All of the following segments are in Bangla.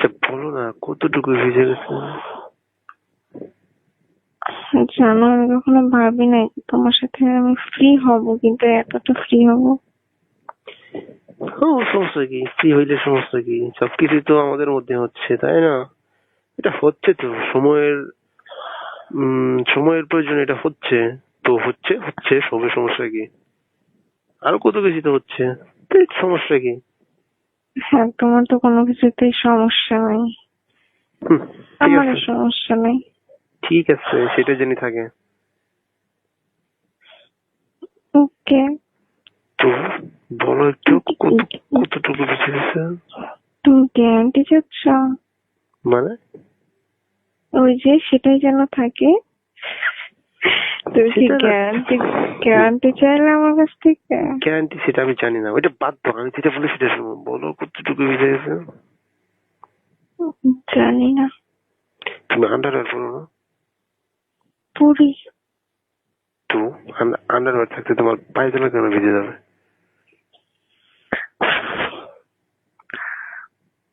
আচ্ছা বলো না কতটুকু ভিজে গেছে? জানো, আমি কখনো ভাবি নাই তোমার সাথে আমি ফ্রি হব, কিন্তু এতটা ফ্রি হব। সমস্যা কি? ফ্রি হইলে সমস্যা কি? সবকিছু তো আমাদের মধ্যে হচ্ছে, তাই না? এটা হচ্ছে তো সময়ের সময়ের প্রয়োজন, এটা হচ্ছে তো হচ্ছে হচ্ছে সবে, সমস্যা কি? আরো কত কিছু তো হচ্ছে, তো এর সমস্যা কি? হ্যাঁ, তোমার তো কোনো কিছুতেই সমস্যা নাই, হুম, ঠিক আমারও আছে, সমস্যা নাই। ঠিক আছে, সেটা জেনে থাকে। ওকে। তো বলো একটু কতটুকু বেঁচে গেছে? তুমি গ্যারান্টি চাচ্ছ? মানে ওই যে সেটাই যেন থাকে। তুমি কি সেটা গ্যারান্টি চাইলে আমার কাছ থেকে? গ্যারান্টি সেটা আমি জানি না, ওইটা বাদ দাও, আমি যেটা বলি সেটা শোনো। বলো কতটুকু বেঁচে গেছে? জানি না। তুমি আন্ডারওয়্যার পরো না? পুরি। তো আন্ডারওয়্যার থাকতে তোমার পায়জামা কেন ভিজে যাবে?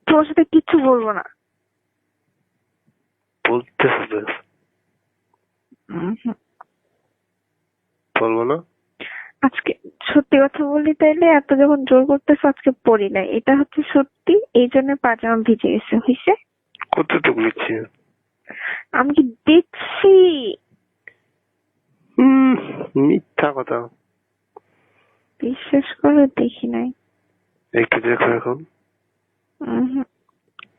তোমার সাথে কিচ্ছু বলবো না। বলতে হবে। হুম। বলবো না? আজকে সত্যি কথা বলি, তাইলে এত যখন জোর করতেছো, আজকে পড়ি নাই, এটা হচ্ছে সত্যি, এই জন্য পাজামা ভিজে গেছে হয়েছে। কতটুকু নিচ্ছে? আমি কি দেখছি? হম, মিথ্যা কথা। বিশ্বাস করো, দেখি নাই। একটু দেখো এখন। উম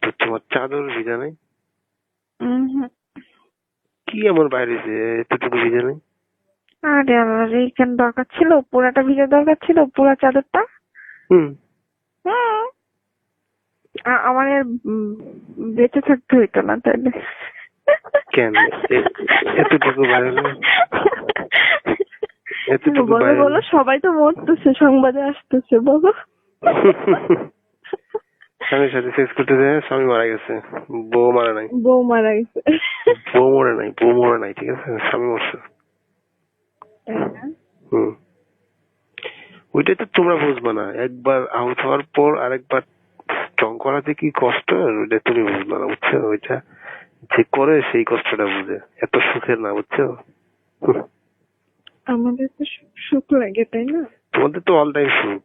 তো তোমার চাদর ভিজা নেই? হুম। কি এমন বাইরে যে এতটুকু ভিজা নেই? আরে আল্লাহ রে, কেন দরকার ছিল? পুরাটা ভিজা দরকার ছিল, পুরা চাদরটা। হুম। হুম। আমার আর বেঁচে থাকতে হইতো না তাইলে। কেন এতটুকু বাইরে নেই? এতটুকু বলো বাইরে বলো, নেই? সবাই তো মরতেছে, সংবাদে আসতেছে, বলো। স্বামীর সাথে সেক্স করতে যায়, স্বামী মারা গেছে, বউ মারা নাই। বউ মারা গেছে। বউ মরে নাই, বউ মরে নাই, ঠিক আছে, স্বামী মরছে। তাই না? হুম। ওইটাই তো তোমরা বুঝবে না, একবার আউট হওয়ার পর আরেকবার স্ট্রং করাতে কি কষ্ট, ওইটা তুমি বুঝবে না, বুঝছো? ওইটা যে করে সেই কষ্টটা বুঝে, এত সুখের না, বুঝছো? হুম। আমাদের তো সুখ লাগে, তাই না? তোমাদের তো অল টাইম সুখ,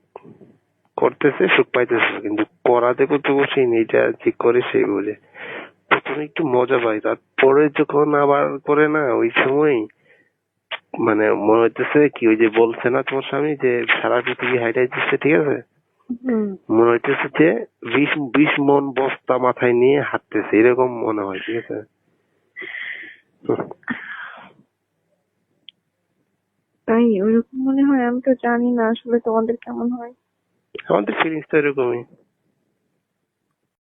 করতেছে সুখ পাইতেছে, কিন্তু করাতে করতে বসেই নেই, এটা যে করে সেই বুঝে। প্রথমে একটু মজা পাই, তারপরে যখন আবার করে না, ওই সময় মানে মনে হইতেছে কি, ওই যে বলছে না তোমার স্বামী যে সারা পৃথিবী হাইটাই দিচ্ছে, ঠিক আছে, হুম। মনে হইতেছে যে 20 মন বস্তা মাথায় নিয়ে হাঁটতেছে, এরকম মনে হয়, ঠিক আছে। হুম। তাই ওরকম মনে হয়? আমি তো জানি না আসলে তোমাদের কেমন হয়। আমাদের ফিলিংস তো এরকমই।